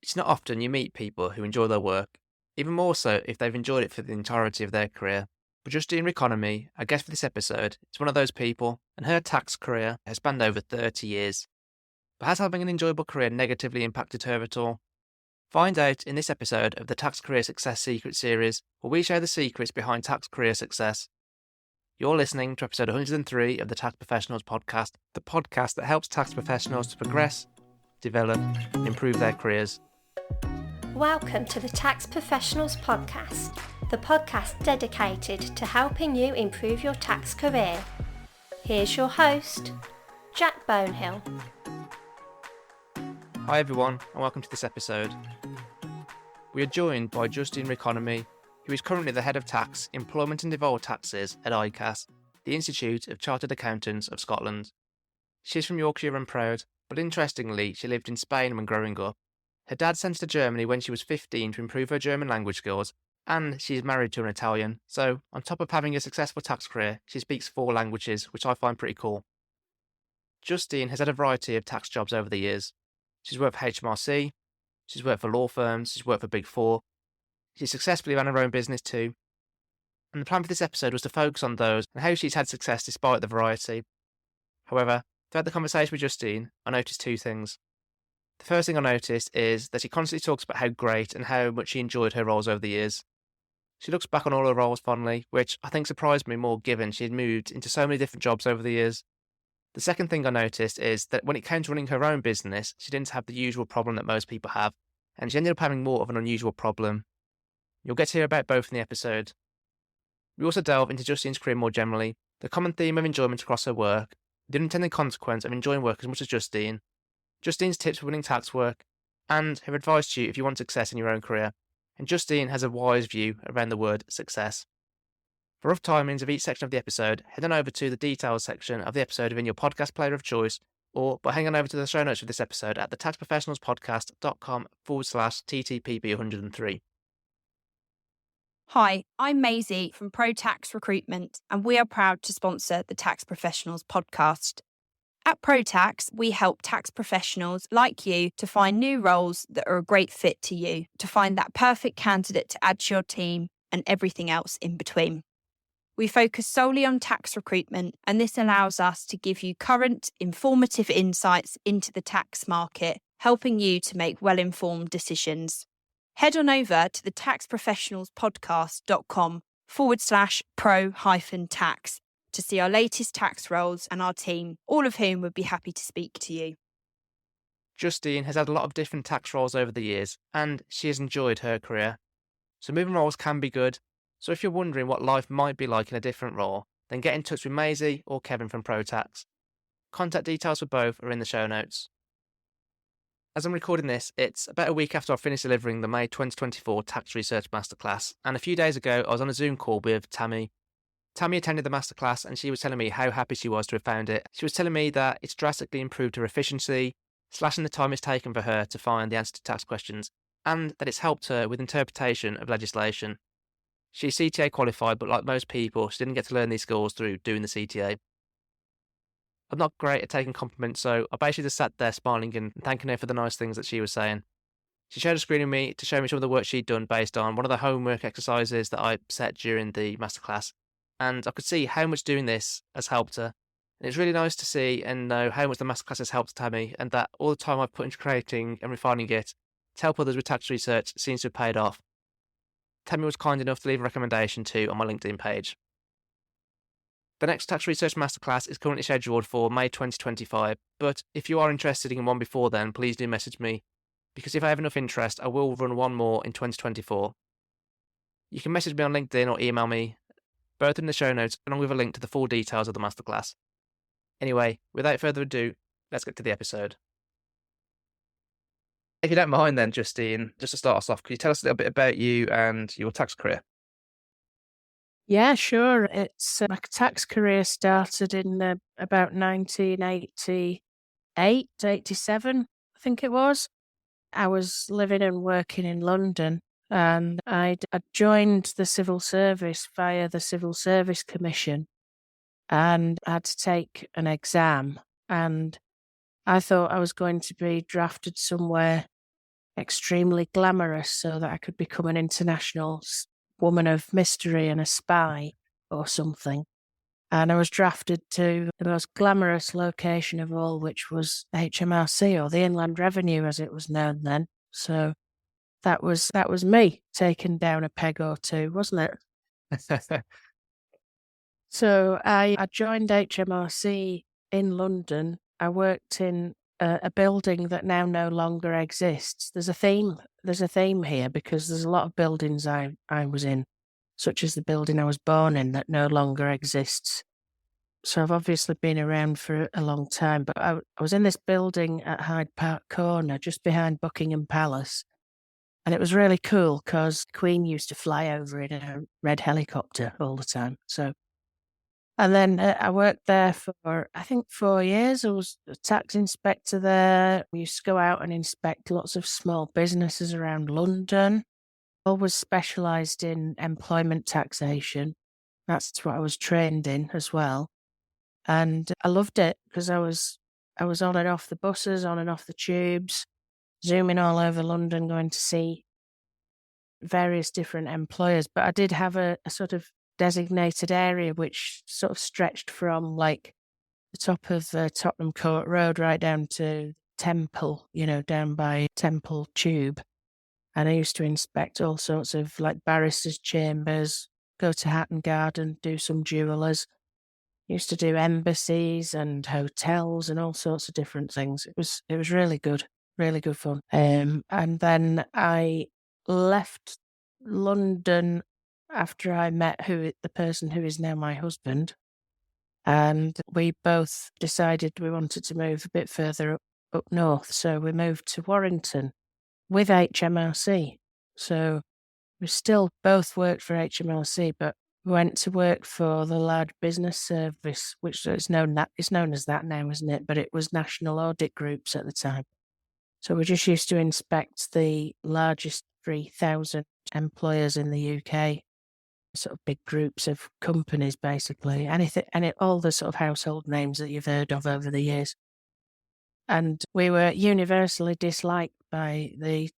It's not often you meet people who enjoy their work, even more so if they've enjoyed it for the entirety of their career. But Justine Economy, our guest for this episode, is one of those people, and her tax career has spanned over 30 years. But has having an enjoyable career negatively impacted her at all? Find out in this episode of the Tax Career Success Secret series, where we share the secrets behind tax career success. You're listening to episode 103 of the Tax Professionals podcast, the podcast that helps tax professionals to progress, develop, and improve their careers. Welcome to the Tax Professionals podcast, the podcast dedicated to helping you improve your tax career. Here's your host, Jack Bonehill. Hi everyone, and welcome to this episode. We are joined by Justine Economy, who is currently the Head of Tax, Employment and Devolved Taxes at ICAS, the Institute of Chartered Accountants of Scotland. She's from Yorkshire and proud, but interestingly, she lived in Spain when growing up. Her dad sent her to Germany when she was 15 to improve her German language skills, and she's married to an Italian, so on top of having a successful tax career, she speaks 4 languages, which I find pretty cool. Justine has had a variety of tax jobs over the years. She's worked for HMRC, she's worked for law firms, she's worked for Big Four. She's successfully ran her own business too. And the plan for this episode was to focus on those and how she's had success despite the variety. However, throughout the conversation with Justine, I noticed 2 things. The first thing I noticed is that she constantly talks about how great and how much she enjoyed her roles over the years. She looks back on all her roles fondly, which I think surprised me more given she had moved into so many different jobs over the years. The second thing I noticed is that when it came to running her own business, she didn't have the usual problem that most people have, and she ended up having more of an unusual problem. You'll get to hear about both in the episode. We also delve into Justine's career more generally, the common theme of enjoyment across her work, the unintended consequence of enjoying work as much as Justine, Justine's tips for winning tax work, and her advice to you if you want success in your own career. And Justine has a wise view around the word success. For rough timings of each section of the episode, head on over to the details section of the episode within your podcast player of choice, or by hanging over to the show notes for this episode at thetaxprofessionalspodcast.com/TTPP103. Hi, I'm Maisie from Pro Tax Recruitment, and we are proud to sponsor the Tax Professionals podcast. At Pro Tax, we help tax professionals like you to find new roles that are a great fit to you, to find that perfect candidate to add to your team, and everything else in between. We focus solely on tax recruitment, and this allows us to give you current, informative insights into the tax market, helping you to make well-informed decisions. Head on over to the taxprofessionalspodcast.com/pro-tax to see our latest tax roles and our team, all of whom would be happy to speak to you. Justine has had a lot of different tax roles over the years, and she has enjoyed her career. So moving roles can be good. So if you're wondering what life might be like in a different role, then get in touch with Maisie or Kevin from ProTax. Contact details for both are in the show notes. As I'm recording this, it's about a week after I finished delivering the May 2024 Tax Research Masterclass, and a few days ago I was on a Zoom call with Tammy. Tammy attended the masterclass and she was telling me how happy she was to have found it. She was telling me that it's drastically improved her efficiency, slashing the time it's taken for her to find the answer to tax questions, and that it's helped her with interpretation of legislation. She's CTA qualified, but like most people, she didn't get to learn these skills through doing the CTA. I'm not great at taking compliments, so I basically just sat there smiling and thanking her for the nice things that she was saying. She shared a screen with me to show me some of the work she'd done based on one of the homework exercises that I set during the masterclass, and I could see how much doing this has helped her. And it's really nice to see and know how much the masterclass has helped Tammy, and that all the time I've put into creating and refining it to help others with tax research seems to have paid off. Tammy was kind enough to leave a recommendation too on my LinkedIn page. The next Tax Research Masterclass is currently scheduled for May 2025, but if you are interested in one before then, please do message me, because if I have enough interest, I will run one more in 2024. You can message me on LinkedIn or email me, both in the show notes, along with a link to the full details of the masterclass. Anyway, without further ado, let's get to the episode. If you don't mind then, Justine, just to start us off, could you tell us a little bit about you and your tax career? Yeah, sure. My tax career started in about 1988, 87, I think it was. I was living and working in London, and I'd joined the civil service via the Civil Service Commission, and I had to take an exam, and I thought I was going to be drafted somewhere extremely glamorous so that I could become an international woman of mystery and a spy or something. And I was drafted to the most glamorous location of all, which was HMRC, or the Inland Revenue as it was known then. So that was me taken down a peg or two, wasn't it? So I joined HMRC in London. I worked in a building that now no longer exists. There's a theme here because there's a lot of buildings I was in, such as the building I was born in, that no longer exists. So I've obviously been around for a long time, but I was in this building at Hyde Park Corner, just behind Buckingham Palace. And it was really cool because the Queen used to fly over in a red helicopter all the time. And then I worked there for, I think, 4 years. I was a tax inspector there. We used to go out and inspect lots of small businesses around London. Always specialised in employment taxation. That's what I was trained in as well. And I loved it because I was on and off the buses, on and off the tubes, zooming all over London, going to see various different employers. But I did have a sort of designated area which sort of stretched from like the top of Tottenham Court Road right down to Temple, down by Temple Tube. And I used to inspect all sorts of like barristers' chambers, go to Hatton Garden, do some jewellers. Used to do embassies and hotels and all sorts of different things. It was really good fun. And then I left London after I met the person who is now my husband, and we both decided we wanted to move a bit further up north. So we moved to Warrington with HMRC. So we still both worked for HMRC, but went to work for the Large Business Service, which is known as that now, isn't it? But it was National Audit Groups at the time. So we just used to inspect the largest 3,000 employers in the UK, sort of big groups of companies, basically. All the sort of household names that you've heard of over the years. And we were universally disliked by the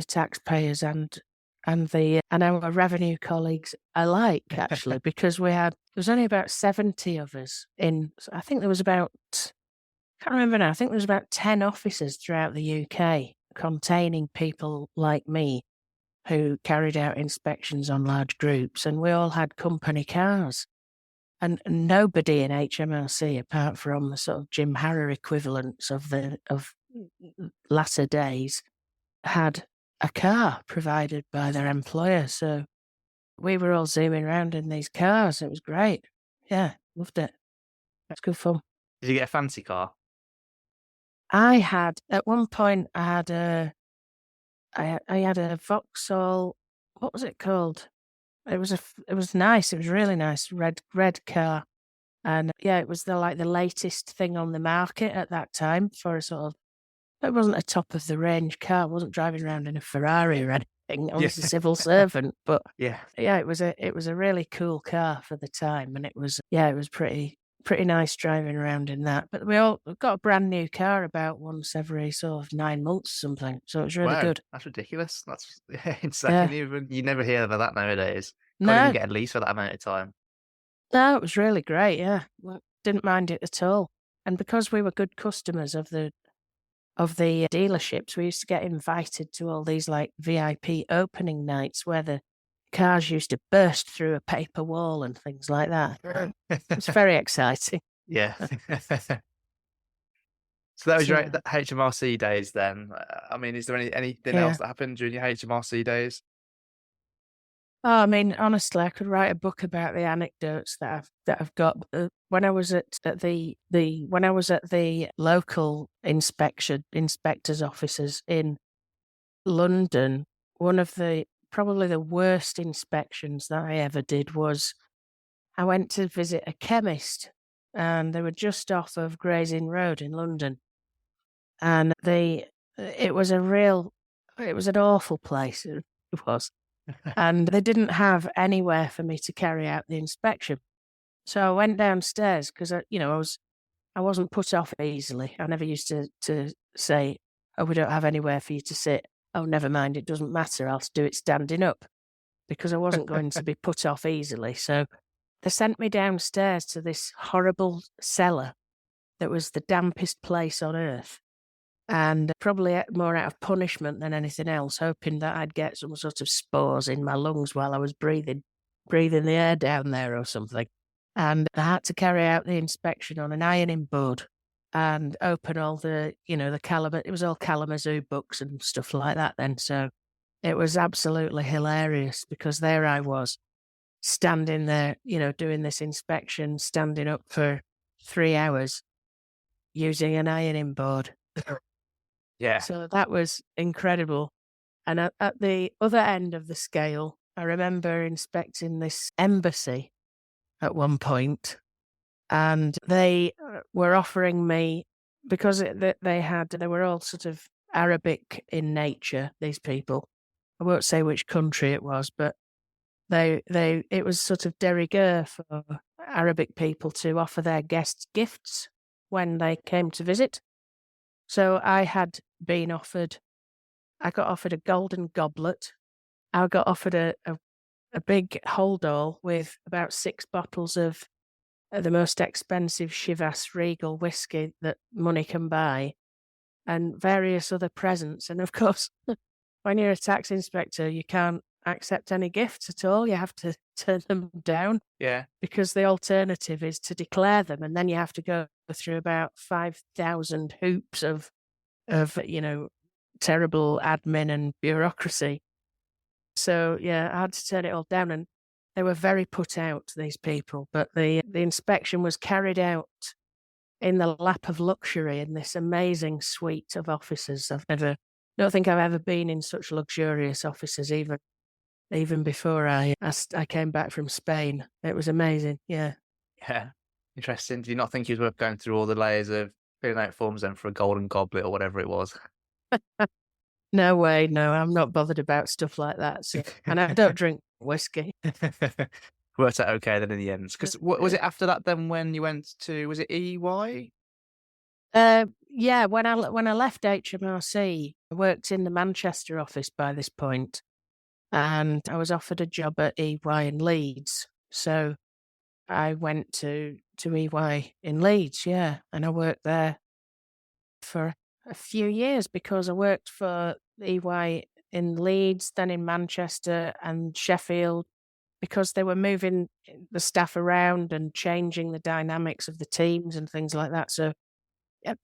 taxpayers and our revenue colleagues alike, actually, because there was only about 70 of us I think there was about, I can't remember now, I think there was about 10 offices throughout the UK containing people like me who carried out inspections on large groups, and we all had company cars. And nobody in HMRC, apart from the sort of Jim Harrow equivalents of latter days, had a car provided by their employer. So we were all zooming around in these cars. It was great. Yeah, loved it. It's good fun. Did you get a fancy car? At one point, I had a Vauxhall. What was it called? It was nice. It was really nice. Red car. And yeah, it was the latest thing on the market at that time for a sort of, it wasn't a top of the range car. I wasn't driving around in a Ferrari or anything. I was a civil servant, but it was a really cool car for the time, and it was pretty nice driving around in that. But we all got a brand new car about once every sort of 9 months, something. So it was really good. That's ridiculous. That's insane. Yeah. You never hear of that nowadays. Can't No, even get a lease for that amount of time. No, it was really great. Yeah, didn't mind it at all. And because we were good customers of the dealerships, we used to get invited to all these like VIP opening nights where the cars used to burst through a paper wall and things like that. It's very exciting. Yeah. So that was your HMRC days then. I mean, is there anything else that happened during your HMRC days? Oh, I mean, honestly, I could write a book about the anecdotes that I've got. When I was at the local inspectors' offices in London, one of probably the worst inspections that I ever did was I went to visit a chemist, and they were just off of Gray's Inn Road in London, and it was an awful place. It was. And they didn't have anywhere for me to carry out the inspection. So I went downstairs because I wasn't put off easily. I never used to say, "Oh, we don't have anywhere for you to sit." oh, never mind, it doesn't matter, I'll do it standing up, because I wasn't going to be put off easily. So they sent me downstairs to this horrible cellar that was the dampest place on earth, and probably more out of punishment than anything else, hoping that I'd get some sort of spores in my lungs while I was breathing the air down there or something. And I had to carry out the inspection on an ironing board and open all the, the it was all Kalamazoo books and stuff like that then. So it was absolutely hilarious, because there I was, standing there, doing this inspection, standing up for 3 hours using an ironing board. Yeah. So that was incredible. And at the other end of the scale, I remember inspecting this embassy at one point, and they were offering me, because they were all sort of Arabic in nature, these people. I won't say which country it was, but it was sort of de rigueur for Arabic people to offer their guests gifts when they came to visit. So I got offered a golden goblet. I got offered a big hold all with about 6 bottles of the most expensive Chivas Regal whiskey that money can buy, and various other presents. And of course, when you're a tax inspector, you can't accept any gifts at all. You have to turn them down. Yeah. Because the alternative is to declare them, and then you have to go through about 5,000 hoops of terrible admin and bureaucracy. So yeah, I had to turn it all down, and they were very put out, these people. But the inspection was carried out in the lap of luxury in this amazing suite of offices. Don't think I've ever been in such luxurious offices, even before I came back from Spain. It was amazing. Yeah. Yeah. Interesting. Do you not think it was worth going through all the layers of filling out forms then for a golden goblet or whatever it was? No way. No, I'm not bothered about stuff like that. So, and I don't drink whiskey. Worked out okay then in the end. Because was it after that then when you went to, was it EY? Yeah, when I left HMRC, I worked in the Manchester office by this point, and I was offered a job at EY in Leeds. So I went to EY in Leeds, yeah, and I worked there for a few years, because I worked for EY in Leeds, then in Manchester and Sheffield, because they were moving the staff around and changing the dynamics of the teams and things like that. So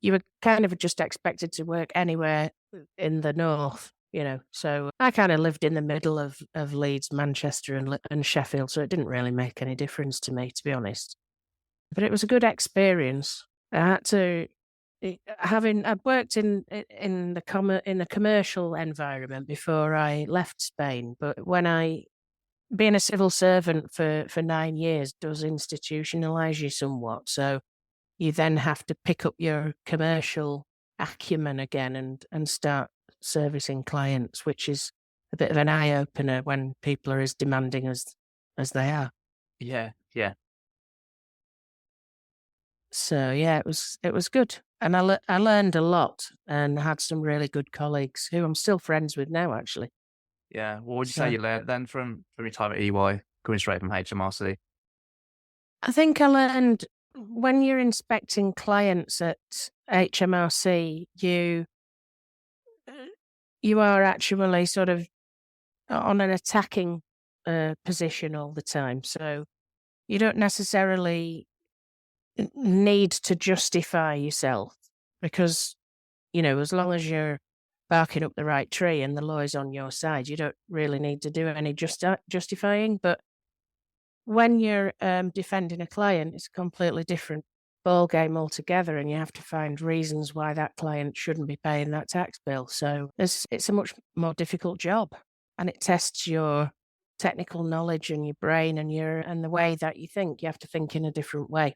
you were kind of just expected to work anywhere in the north, So I kind of lived in the middle of Leeds, Manchester and Sheffield, so it didn't really make any difference to me, to be honest. But it was a good experience. I had to, I'd worked in the commercial environment before I left Spain, but being a civil servant for 9 years does institutionalize you somewhat. So you then have to pick up your commercial acumen again and start servicing clients, which is a bit of an eye opener when people are as demanding as they are. Yeah, yeah. So yeah, it was good, and I learned a lot and had some really good colleagues who I'm still friends with now, actually. Yeah. What would you say you learned then from your time at EY, coming straight from HMRC? I think I learned, when you're inspecting clients at HMRC, you are actually sort of on an attacking position all the time. So you don't necessarily need to justify yourself, because, as long as you're barking up the right tree and the law is on your side, you don't really need to do any justifying. But when you're defending a client, it's a completely different ball game altogether, and you have to find reasons why that client shouldn't be paying that tax bill. So it's a much more difficult job, and it tests your technical knowledge and your brain and the way that you think. You have to think in a different way.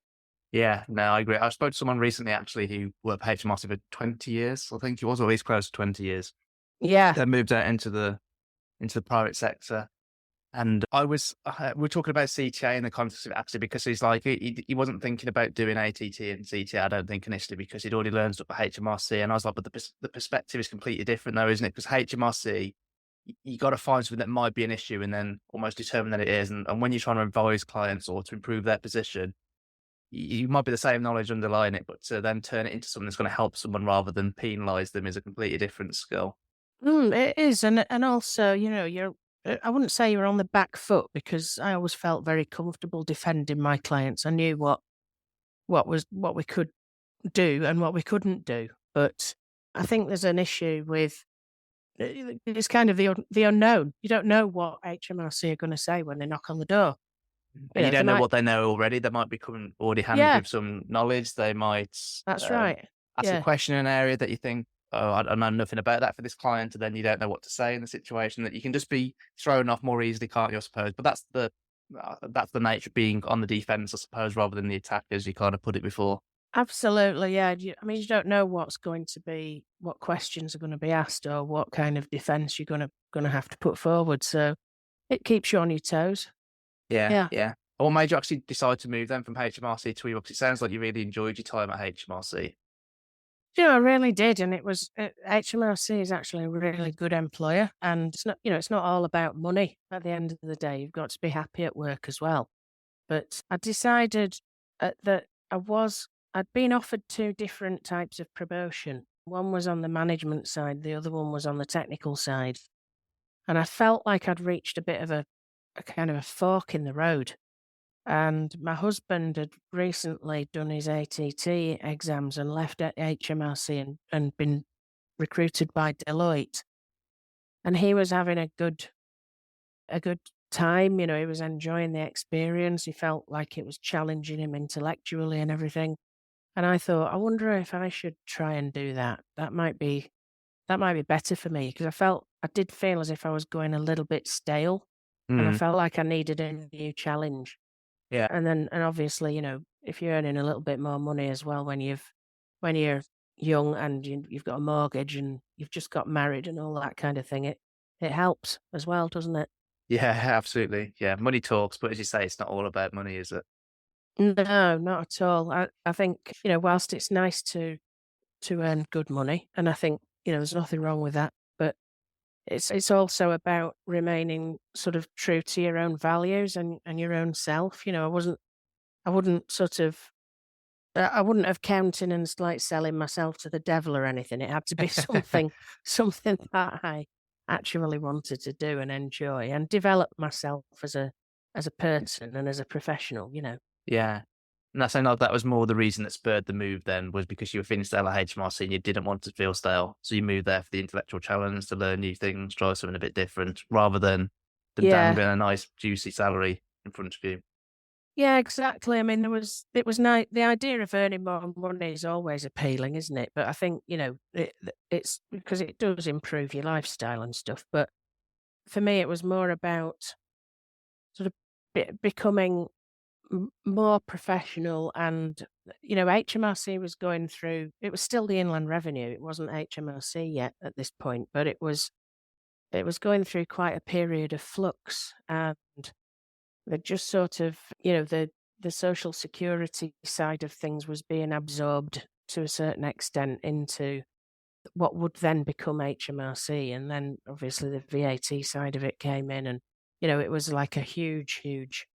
Yeah, no, I agree. I spoke to someone recently actually who worked for HMRC for 20 years. I think he was, or at least close to 20 years. Yeah. Then moved out into the private sector. And we were talking about CTA in the context of it actually, because he's like, he wasn't thinking about doing ATT and CTA, I don't think, initially, because he'd already learned stuff at HMRC. And I was like, but the perspective is completely different though, isn't it? Because HMRC, you got to find something that might be an issue and then almost determine that it is. And when you're trying to advise clients or to improve their position, you might be the same knowledge underlying it, but to then turn it into something that's going to help someone rather than penalise them is a completely different skill. It is, and also, I wouldn't say you're on the back foot, because I always felt very comfortable defending my clients. I knew what we could do and what we couldn't do. But I think there's an issue with it's kind of the unknown. You don't know what HMRC are going to say when they knock on the door. And you They don't know might, what they know already. They might be coming already handed yeah, with some knowledge. They might that's right. ask a Yeah, question in an area that you think, oh, I know nothing about that for this client, and then you don't know what to say in the situation. That you can just be thrown off more easily, can't you? I suppose, but that's the nature of being on the defense, I suppose, rather than the attack, as you kind of put it before. absolutely. Yeah, I mean, you don't know what questions are going to be asked, or what kind of defence you're going to have to put forward. So it keeps you on your toes. Yeah, Yeah. yeah. What made you actually decide to move then from HMRC to York? It sounds like you really enjoyed your time at HMRC. I really did, and it was HMRC is actually a really good employer, and it's not all about money. At the end of the day, you've got to be happy at work as well. But I decided that I'd been offered two different types of promotion. One was on the management side, the other one was on the technical side, and I felt like I'd reached a bit of a kind of a fork in the road. And my husband had recently done his ATT exams and left at HMRC and been recruited by Deloitte. And he was having a good time, he was enjoying the experience. He felt like it was challenging him intellectually and everything. And I thought, I wonder if I should try and do that. That might be better for me, because I did feel as if I was going a little bit stale, and I Mm, felt like I needed a new challenge. yeah. And obviously, if you're earning a little bit more money as well when you're young and you've got a mortgage and you've just got married and all that kind of thing, it helps as well, doesn't it? Yeah, absolutely. Yeah, money talks, but as you say, it's not all about money, is it? No, not at all. I think, whilst it's nice to earn good money, and I think, there's nothing wrong with that, but it's also about remaining sort of true to your own values and your own self. I wouldn't sort of I wouldn't have countenanced like selling myself to the devil or anything. It had to be something that I actually wanted to do and enjoy and develop myself as a person and as a professional. Yeah. And that sounded like that was more the reason that spurred the move then, was because you were feeling stale at HMRC and you didn't want to feel stale. So you moved there for the intellectual challenge, to learn new things, try something a bit different, rather than Yeah. dangling a nice juicy salary in front of you. Yeah, exactly. I mean, it was nice. The idea of earning more money is always appealing, isn't it? But I think, it's because it does improve your lifestyle and stuff. But for me, it was more about sort of becoming more professional. And, HMRC was going through, it was still the Inland Revenue. It wasn't HMRC yet at this point, but it was going through quite a period of flux. And they just sort of, the social security side of things was being absorbed to a certain extent into what would then become HMRC. And then obviously the VAT side of it came in, and, it was like a huge, huge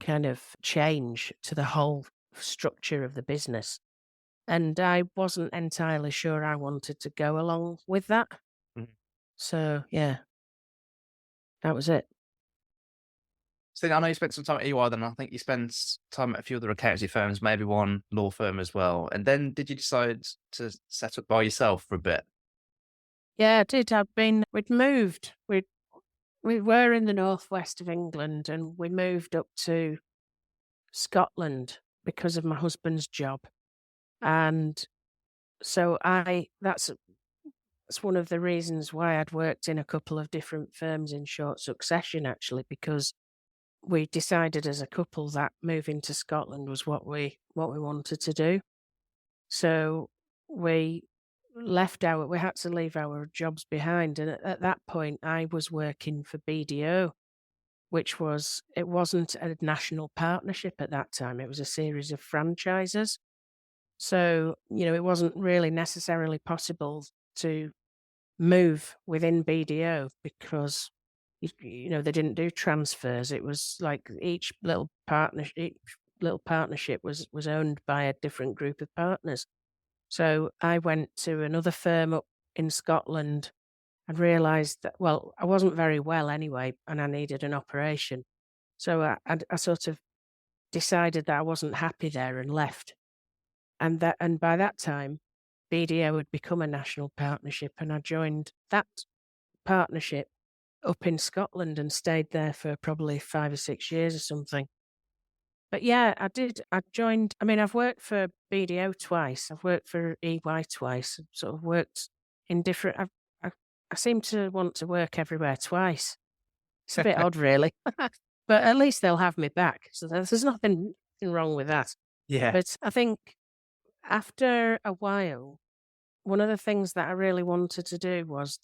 kind of change to the whole structure of the business. And I wasn't entirely sure I wanted to go along with that. Mhm. So, yeah, that was it. So I know you spent some time at EY, then I think you spent time at a few other accountancy firms, maybe one law firm as well. And then did you decide to set up by yourself for a bit? Yeah, I did. We'd moved. We were in the northwest of England, and we moved up to Scotland because of my husband's job. And so that's one of the reasons why I'd worked in a couple of different firms in short succession, actually, because we decided as a couple that moving to Scotland was what we wanted to do. So we had to leave our jobs behind. And at that point, I was working for BDO, it wasn't a national partnership at that time. It was a series of franchises. So, it wasn't really necessarily possible to move within BDO because, they didn't do transfers. It was like each little partnership was owned by a different group of partners. So I went to another firm up in Scotland and realised that, well, I wasn't very well anyway, and I needed an operation. So I sort of decided that I wasn't happy there and left. And by that time, BDO had become a national partnership, and I joined that partnership up in Scotland and stayed there for probably 5 or 6 years or something. But yeah, I did. I've worked for BDO twice. I've worked for EY twice. I've sort of worked in different. I seem to want to work everywhere twice. It's a bit odd, really. But at least they'll have me back. So there's nothing wrong with that. Yeah. But I think after a while, one of the things that I really wanted to do was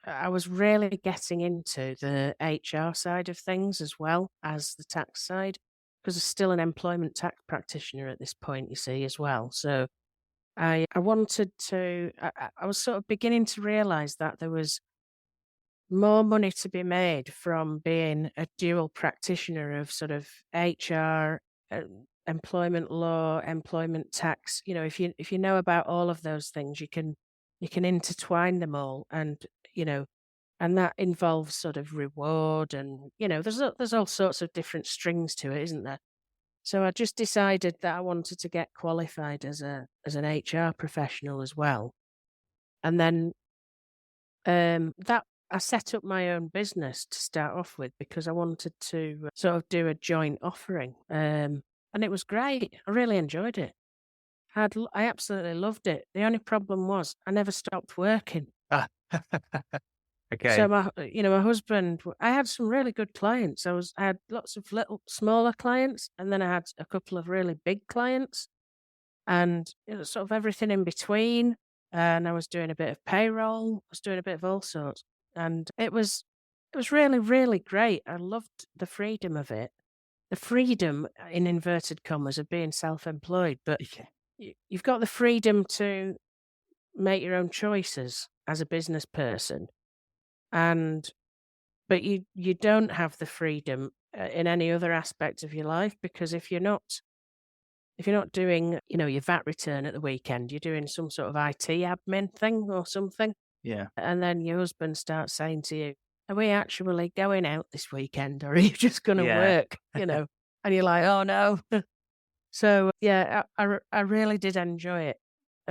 I was really getting into the HR side of things as well as the tax side, because I'm still an employment tax practitioner at this point, you see, as well. So I wanted to, I was sort of beginning to realise that there was more money to be made from being a dual practitioner of sort of HR, employment law, employment tax. If you know about all of those things, you can intertwine them all, and and that involves sort of reward, and there's all sorts of different strings to it, isn't there? So I just decided that I wanted to get qualified as an HR professional as well, and then that I set up my own business to start off with because I wanted to sort of do a joint offering, and it was great. I really enjoyed it. I absolutely loved it. The only problem was I never stopped working. Ah. Okay. So my husband, I had some really good clients. I had lots of little smaller clients, and then I had a couple of really big clients, and sort of everything in between. And I was doing a bit of payroll. I was doing a bit of all sorts, and it was really, really great. I loved the freedom of it, the freedom in inverted commas of being self-employed. But you've got the freedom to make your own choices as a business person. But you don't have the freedom in any other aspect of your life, because if you're not doing, your VAT return at the weekend, you're doing some sort of IT admin thing or something. Yeah. And then your husband starts saying to you, "Are we actually going out this weekend, or are you just going to work?" And you're like, "Oh no." So yeah, I really did enjoy it.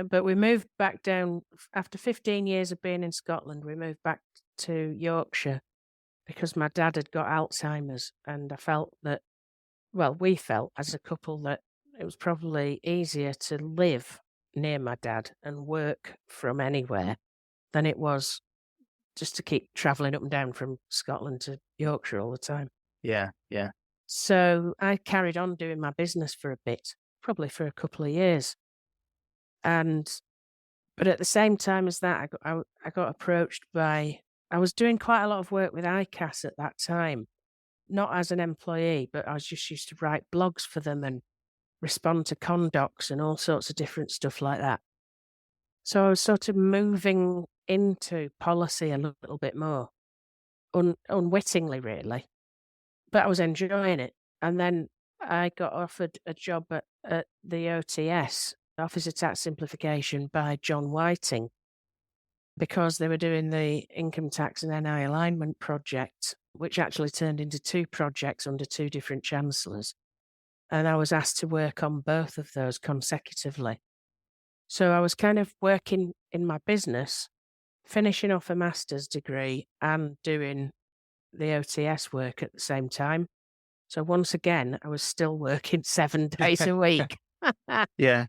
But we moved back down after 15 years of being in Scotland. We moved back to Yorkshire because my dad had got Alzheimer's, and I felt that, well, we felt as a couple that it was probably easier to live near my dad and work from anywhere than it was just to keep travelling up and down from Scotland to Yorkshire all the time. Yeah, yeah. So I carried on doing my business for a bit, probably for a couple of years. But at the same time as that, I got approached by, I was doing quite a lot of work with ICAS at that time, not as an employee, but I was just used to write blogs for them and respond to condocs and all sorts of different stuff like that. So I was sort of moving into policy a little bit more, unwittingly, really. But I was enjoying it. And then I got offered a job at the OTS, Office of Tax Simplification, by John Whiting, because they were doing the income tax and NI alignment project, which actually turned into 2 projects under 2 different chancellors. And I was asked to work on both of those consecutively. So I was kind of working in my business, finishing off a master's degree and doing the OTS work at the same time. So once again, I was still working 7 days a week. Yeah.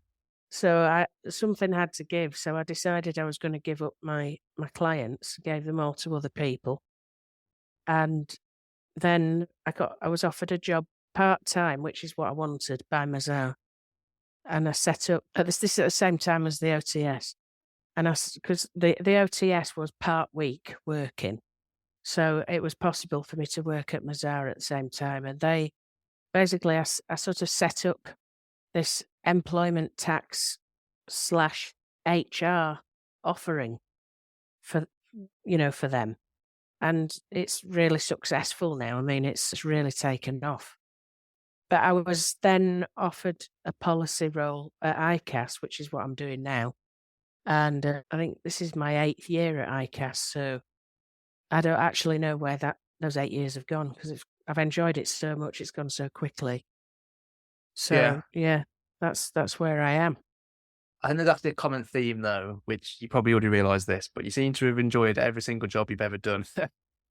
So something had to give. So I decided I was going to give up my clients, gave them all to other people. And then I was offered a job part-time, which is what I wanted, by Mazar. And I set up, this at the same time as the OTS. And because the OTS was part week working. So it was possible for me to work at Mazar at the same time. And they basically, I sort of set up this employment tax slash HR offering for, for them. And it's really successful now. I mean, it's really taken off. But I was then offered a policy role at ICAS, which is what I'm doing now. And I think this is my 8th year at ICAS. So I don't actually know where those 8 years have gone because I've enjoyed it so much. It's gone so quickly. So yeah, that's where I am. I think that's the common theme, though, which you probably already realised this, but you seem to have enjoyed every single job you've ever done,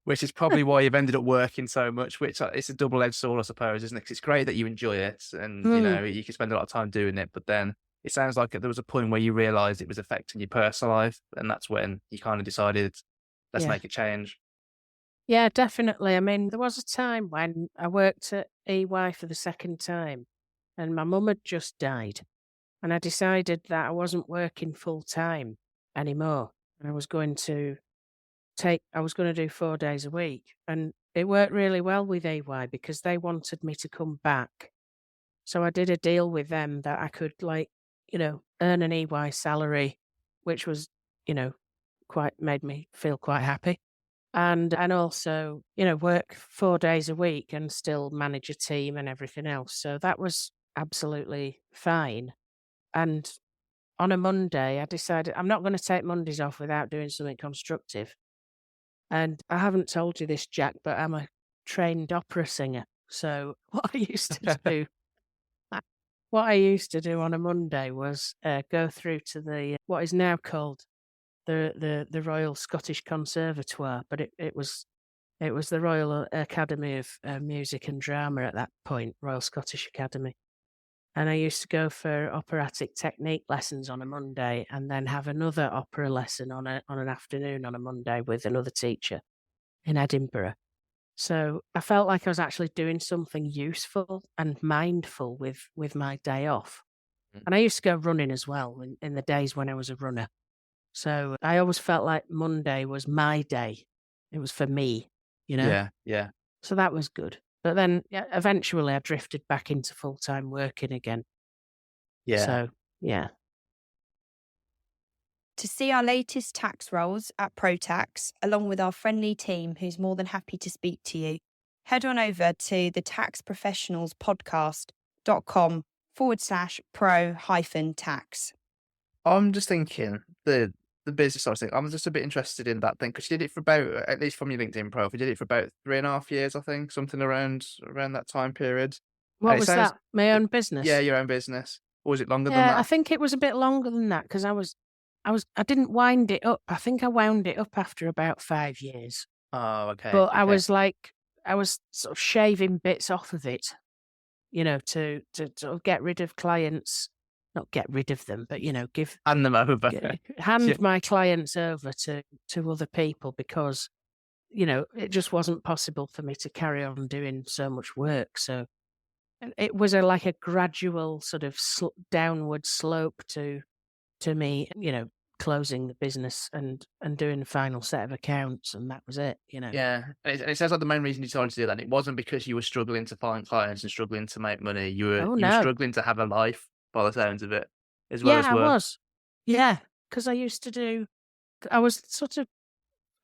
which is probably why you've ended up working so much, which it's a double-edged sword, I suppose, isn't it? 'Cause it's great that you enjoy it and, you can spend a lot of time doing it, but then it sounds like there was a point where you realised it was affecting your personal life, and that's when you kind of decided, let's make a change. Yeah, definitely. I mean, there was a time when I worked at EY for the second time and my mum had just died. And I decided that I wasn't working full time anymore. And I was going to do 4 days a week. And it worked really well with EY because they wanted me to come back. So I did a deal with them that I could earn an EY salary, which was, made me feel quite happy. And also, work 4 days a week and still manage a team and everything else. So that was absolutely fine. And on a Monday, I decided I'm not going to take Mondays off without doing something constructive. And I haven't told you this, Jack, but I'm a trained opera singer. So what I used to do on a Monday was go through to what is now called the Royal Scottish Conservatoire, but it was the Royal Academy of Music and Drama at that point, Royal Scottish Academy. And I used to go for operatic technique lessons on a Monday and then have another opera lesson on an afternoon on a Monday with another teacher in Edinburgh. So I felt like I was actually doing something useful and mindful with my day off. And I used to go running as well in the days when I was a runner. So I always felt like Monday was my day. It was for me, Yeah. So that was good. But then eventually I drifted back into full-time working again. Yeah. So, yeah. To see our latest tax rolls at ProTax, along with our friendly team who's more than happy to speak to you, head on over to the taxprofessionalspodcast.com/pro-tax. I'm just thinking the business side of thing. I'm just a bit interested in that thing because you did it for about, at least from your LinkedIn profile, you did it for about 3.5 years, I think, something around that time period. What And it was sounds, that? My own business? yeah, your own business. Or was it longer than Yeah, that? I think it was a bit longer than that because I didn't wind it up. I think I wound it up after about 5 years. Oh, okay. But I was sort of shaving bits off of it, to sort of get rid of clients. Not get rid of them, but, Hand them over. hand my clients over to other people because, it just wasn't possible for me to carry on doing so much work. So it was like a gradual sort of downward slope to me, closing the business and doing the final set of accounts, and that was it, Yeah. And it sounds like the main reason you decided to do that, it wasn't because you were struggling to find clients and struggling to make money. You were Oh, you were no. struggling to have a life, by the sounds of it, as well as Yeah, I work. was. Yeah, because I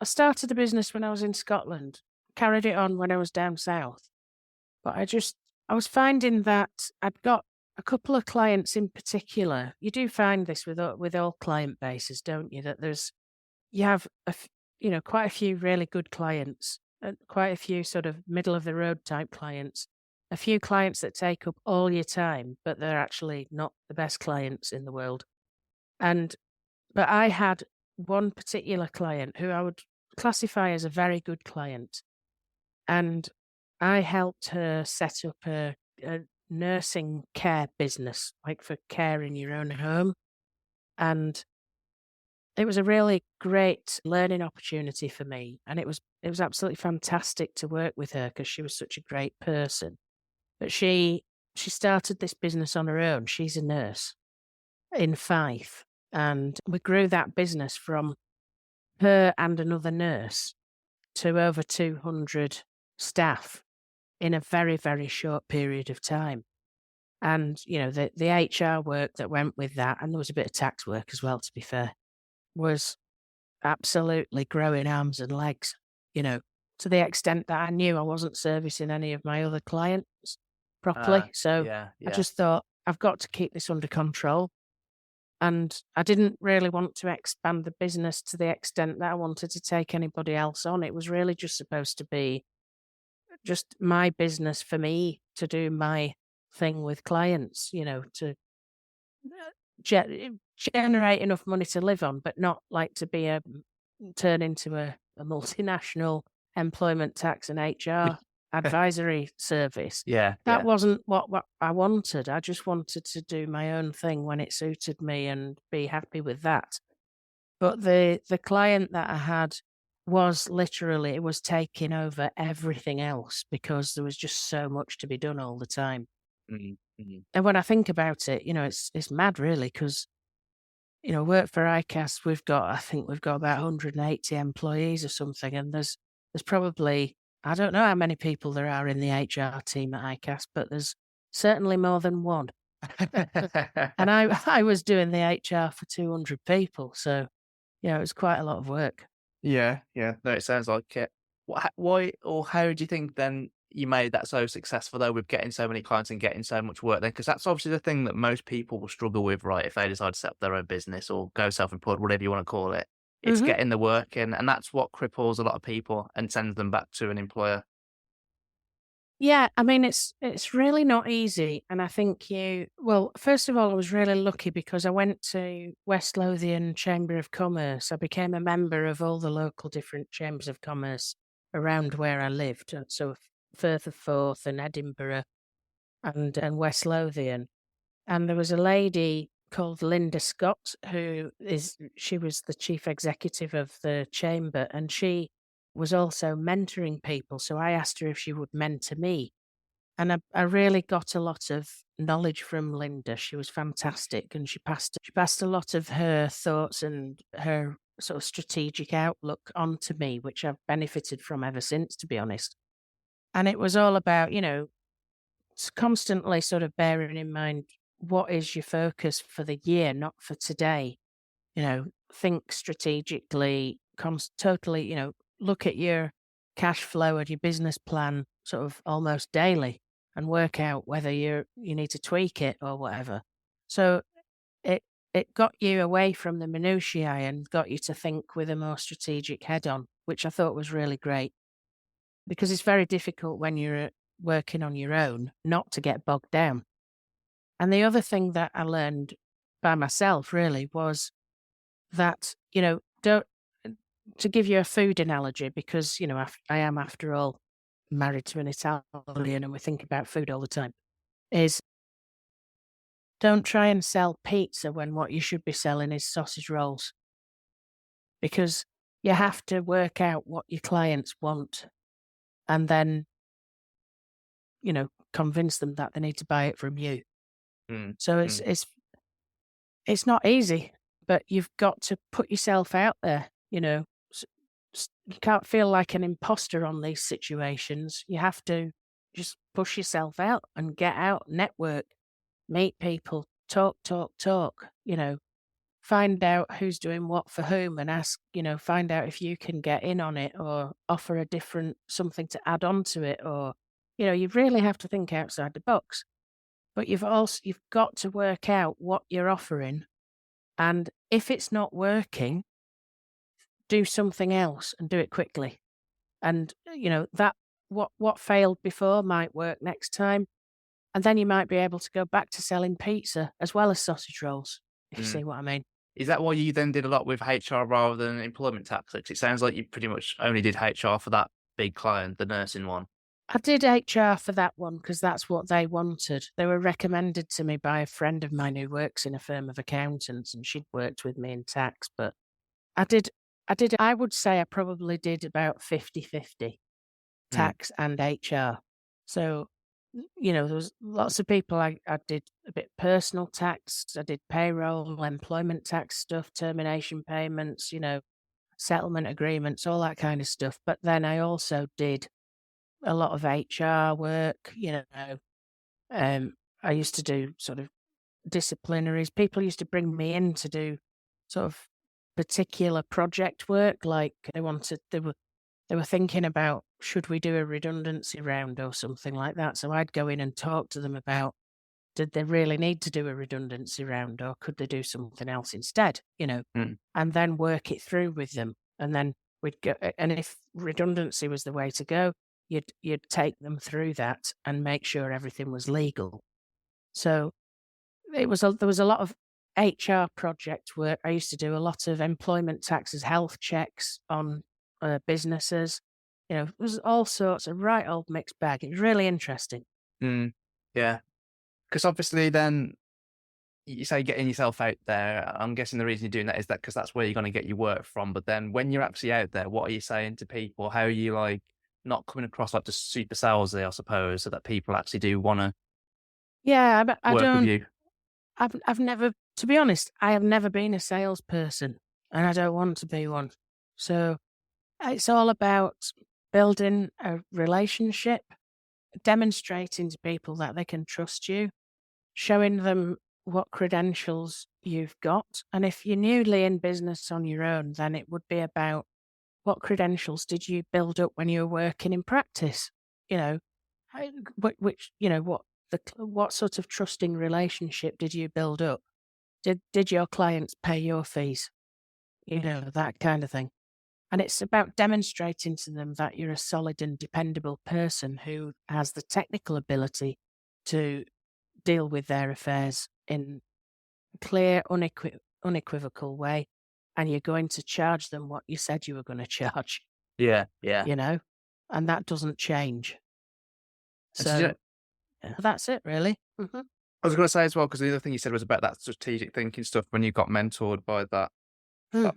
started the business when I was in Scotland, carried it on when I was down south. But I was finding that I'd got a couple of clients in particular. You do find this with all client bases, don't you? That you have quite a few really good clients, and quite a few sort of middle of the road type clients. A few clients that take up all your time, but they're actually not the best clients in the world. But I had one particular client who I would classify as a very good client. And I helped her set up a nursing care business, like for care in your own home. And it was a really great learning opportunity for me. And it was absolutely fantastic to work with her because she was such a great person. But she started this business on her own. She's a nurse in Fife. And we grew that business from her and another nurse to over 200 staff in a very, very short period of time. And, the HR work that went with that, and there was a bit of tax work as well, to be fair, was absolutely growing arms and legs, to the extent that I knew I wasn't servicing any of my other clients properly. So Yeah, I yeah. just thought, I've got to keep this under control. And I didn't really want to expand the business to the extent that I wanted to take anybody else on. It was really just supposed to be just my business for me to do my thing with clients, to generate enough money to live on, but not like to be turn into a multinational employment tax and HR advisory service. Yeah, That yeah. wasn't what I wanted. I just wanted to do my own thing when it suited me and be happy with that. But the client that I had was literally, it was taking over everything else because there was just so much to be done all the time. Mm, mm. And when I think about it, it's mad really because, work for ICAS, I think we've got about 180 employees or something. And there's probably, I don't know how many people there are in the HR team at ICAS, but there's certainly more than one. And I was doing the HR for 200 people. So, it was quite a lot of work. Yeah, yeah. No, it sounds like it. Why or how do you think then you made that so successful though with getting so many clients and getting so much work then? Because that's obviously the thing that most people will struggle with, right? If they decide to set up their own business or go self-employed, whatever you want to call it, it's Mhm. getting the work in, and that's what cripples a lot of people and sends them back to an employer. Yeah, I mean, it's really not easy. And I think well, first of all, I was really lucky because I went to West Lothian Chamber of Commerce. I became a member of all the local different chambers of commerce around where I lived. So further forth and Edinburgh and West Lothian. And there was a lady called Linda Scott, she was the chief executive of the chamber, and she was also mentoring people. So I asked her if she would mentor me. And I really got a lot of knowledge from Linda. She was fantastic, and she passed a lot of her thoughts and her sort of strategic outlook onto me, which I've benefited from ever since, to be honest. And it was all about, constantly sort of bearing in mind what is your focus for the year, not for today. Think strategically, totally, look at your cash flow and your business plan sort of almost daily and work out whether you need to tweak it or whatever. So it got you away from the minutiae and got you to think with a more strategic head on, which I thought was really great because it's very difficult when you're working on your own not to get bogged down. And the other thing that I learned by myself really was that, don't, to give you a food analogy, because, I am, after all, married to an Italian and we think about food all the time, is don't try and sell pizza when what you should be selling is sausage rolls. Because you have to work out what your clients want and then, convince them that they need to buy it from you. Mm, So it's not easy, but you've got to put yourself out there, You can't feel like an imposter on these situations. You have to just push yourself out and get out, network, meet people, talk, find out who's doing what for whom and ask, find out if you can get in on it or offer a different something to add on to it. Or, you really have to think outside the box. But you've got to work out what you're offering. And if it's not working, do something else and do it quickly. And, that what failed before might work next time. And then you might be able to go back to selling pizza as well as sausage rolls, if you mm. see what I mean. Is that why you then did a lot with HR rather than employment tax? 'Cause it sounds like you pretty much only did HR for that big client, the nursing one. I did HR for that one because that's what they wanted. They were recommended to me by a friend of mine who works in a firm of accountants, and she'd worked with me in tax. But I would say I probably did about 50-50 Mm, tax and HR. So, there was lots of people. I did a bit personal tax. I did payroll, employment tax stuff, termination payments, settlement agreements, all that kind of stuff. But then I also did a lot of HR work, I used to do sort of disciplinaries. People used to bring me in to do sort of particular project work, like they were thinking about, should we do a redundancy round or something like that? So I'd go in and talk to them about, did they really need to do a redundancy round, or could they do something else instead, Mm. and then work it through with them. And then we'd go, and if redundancy was the way to go, you'd take them through that and make sure everything was legal. So there was a lot of HR project work. I used to do a lot of employment taxes, health checks on businesses. It was all sorts of right old mixed bag. It was really interesting. Mm. Yeah. Because obviously then you say getting yourself out there. I'm guessing the reason you're doing that is that because that's where you're going to get your work from. But then when you're actually out there, what are you saying to people? How are you like not coming across like just super salesy, I suppose, so that people actually do want to Yeah, but I work with don't. you? I've never, to be honest, I have never been a salesperson, and I don't want to be one. So it's all about building a relationship, demonstrating to people that they can trust you, showing them what credentials you've got. And if you're newly in business on your own, then it would be about, what credentials did you build up when you were working in practice? What sort of trusting relationship did you build up? Did your clients pay your fees? That kind of thing. And it's about demonstrating to them that you're a solid and dependable person who has the technical ability to deal with their affairs in a clear, unequivocal way. And you're going to charge them what you said you were going to charge, Yeah, yeah. and that doesn't change. And so, That's it, really. Mm-hmm. I was going to say as well, because the other thing you said was about that strategic thinking stuff when you got mentored by that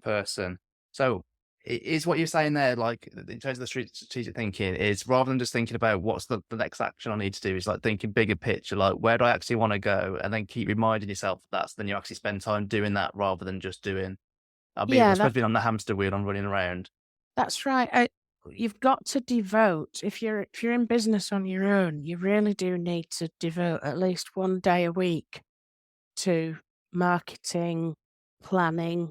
person. So is what you're saying there, like in terms of the strategic thinking, is rather than just thinking about what's the next action I need to do, is like thinking bigger picture, like where do I actually want to go? And then keep reminding yourself that. So then you actually spend time doing that rather than just doing, I suppose being on the hamster wheel and running around. That's right. You've got to devote, if you're in business on your own, you really do need to devote at least one day a week to marketing, planning,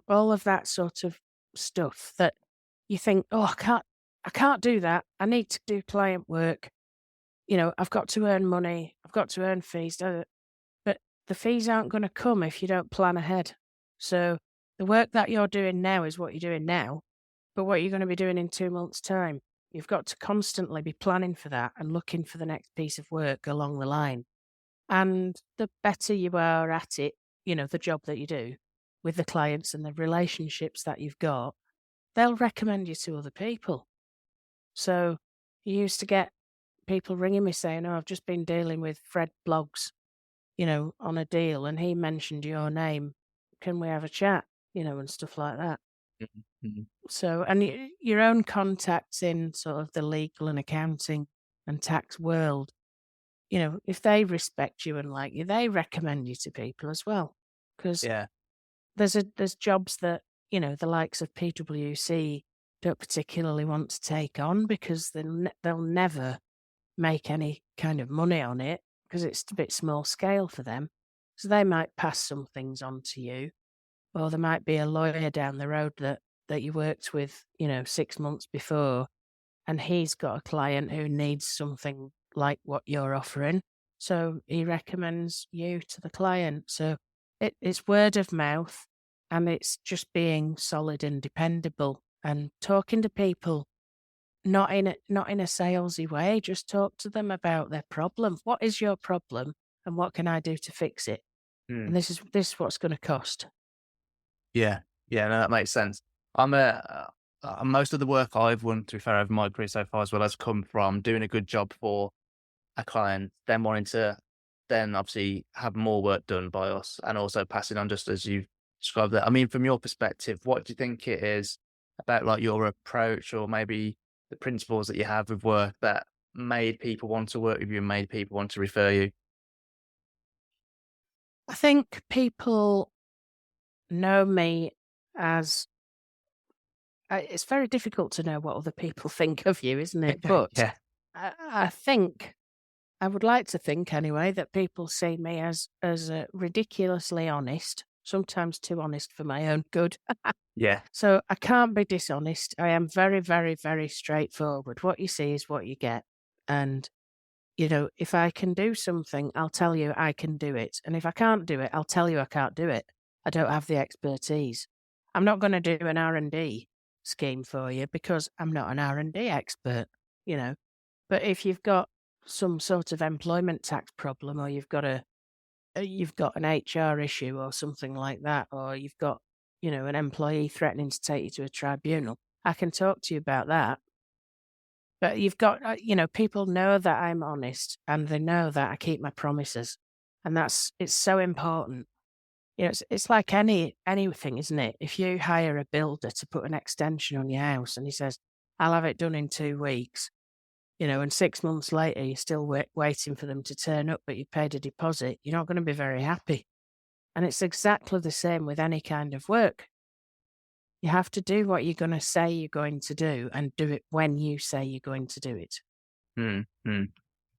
all of that sort of stuff that you think, oh, I can't do that. I need to do client work. I've got to earn money. I've got to earn fees. But the fees aren't going to come if you don't plan ahead. So the work that you're doing now is what you're doing now. But what you're going to be doing in 2 months' time, you've got to constantly be planning for that and looking for the next piece of work along the line. And the better you are at it, the job that you do with the clients and the relationships that you've got, they'll recommend you to other people. So you used to get people ringing me saying, oh, I've just been dealing with Fred Bloggs, on a deal, and he mentioned your name. Can we have a chat? And stuff like that. Mm-hmm. So, and your own contacts in sort of the legal and accounting and tax world, if they respect you and like you, they recommend you to people as well. Because there's jobs that, the likes of PwC don't particularly want to take on because they'll never make any kind of money on it because it's a bit small scale for them. So they might pass some things on to you, or there might be a lawyer down the road that you worked with, 6 months before, and he's got a client who needs something like what you're offering. So he recommends you to the client. So it's word of mouth, and it's just being solid and dependable and talking to people, not in a salesy way. Just talk to them about their problem. What is your problem, and what can I do to fix it? And this is what's going to cost. Yeah, no, that makes sense. Most of the work I've won, to be fair, over my career so far as well, has come from doing a good job for a client, then wanting to then obviously have more work done by us, and also passing on just as you described that. I mean, from your perspective, what do you think it is about like your approach or maybe the principles that you have with work that made people want to work with you and made people want to refer you? I think people know me as it's very difficult to know what other people think of you, isn't it? But Yeah. I think I would like to think anyway that people see me as ridiculously honest, sometimes too honest for my own good. Yeah. So I can't be dishonest. I am very, very, very straightforward. What you see is what you get. And, if I can do something, I'll tell you I can do it. And if I can't do it, I'll tell you I can't do it. I don't have the expertise. I'm not going to do an R&D scheme for you because I'm not an R&D expert, But if you've got some sort of employment tax problem, or you've got an HR issue or something like that, or you've got, an employee threatening to take you to a tribunal, I can talk to you about that. But you've got, people know that I'm honest and they know that I keep my promises. And it's so important. It's like anything, isn't it? If you hire a builder to put an extension on your house and he says, I'll have it done in 2 weeks, and 6 months later, you're still waiting for them to turn up, but you paid a deposit, you're not going to be very happy. And it's exactly the same with any kind of work. You have to do what you're going to say you're going to do and do it when you say you're going to do it.